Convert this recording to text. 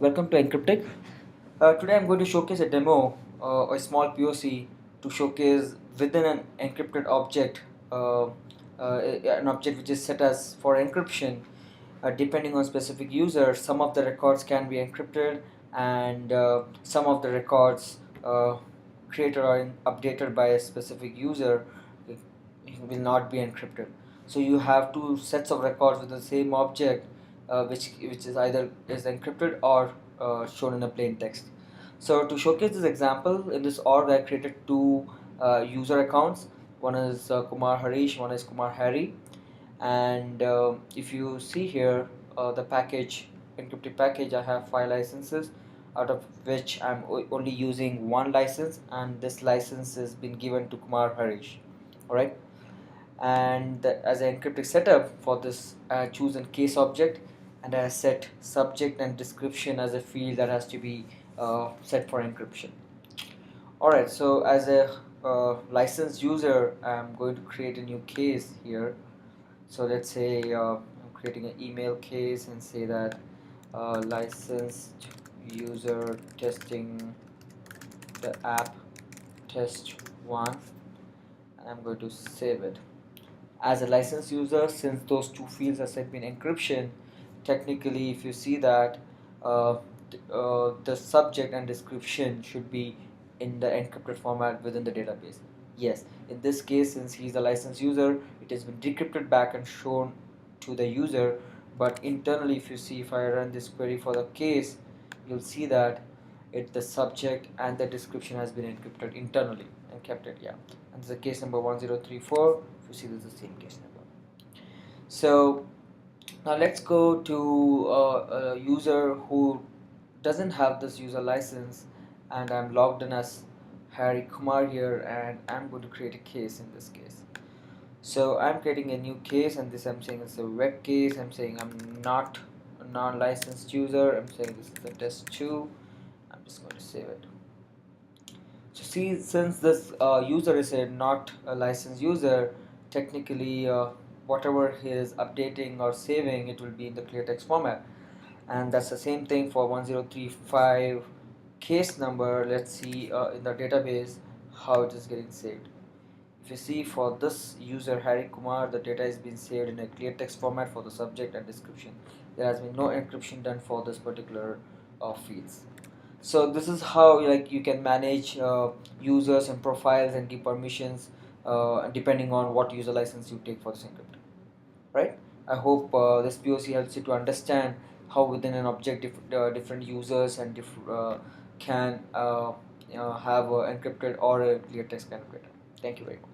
Welcome to Encryptech. Today I'm going to showcase a demo, a small POC to showcase within an encrypted object, an object which is set as for encryption. Depending on specific user, some of the records can be encrypted, and some of the records created or updated by a specific user will not be encrypted. So you have two sets of records with the same object, which is either is encrypted or shown in a plain text. So to showcase this example, in this org I created two user accounts. One is Kumar Harish, one is Kumar Harry. And if you see here, the package, encrypted package, I have 5 licenses, out of which I'm only using one license, and this license has been given to Kumar Harish. Alright, and as an encrypted setup for this, I choose a case object, and I set subject and description as a field that has to be set for encryption. Alright, so as a licensed user, I'm going to create a new case here. So let's say I'm creating an email case and say that licensed user testing the app test1, and I'm going to save it. As a licensed user, since those two fields are set in encryption, technically if you see that uh, the subject and description should be in the encrypted format within the database. Yes, in this case, since he's a licensed user, it has been decrypted back and shown to the user. But internally, if you see, if I run this query for the case, you'll see that the subject and the description has been encrypted internally and kept it. Yeah, and this is case number 1034. If you see, this is the same case number. So now let's go to a user who doesn't have this user license, and I'm logged in as Harry Kumar here, and I'm going to create a case in this case. So I'm creating a new case, and this I'm saying it's a web case. I'm saying I'm not a non-licensed user. I'm saying this is the test2. I'm just going to save it. So see, since this user is not a licensed user, technically whatever he is updating or saving, it will be in the clear text format. And that's the same thing for 1035 case number. Let's see in the database how it is getting saved. If you see, for this user Harry Kumar, the data is being saved in a clear text format for the subject and description. There has been no encryption done for this particular fields. So this is how you can manage users and profiles and give permissions depending on what user license you take for this encryption. Right? I hope this POC helps you to understand how within an object different users and can have encrypted or a clear text encrypted. Thank you very much.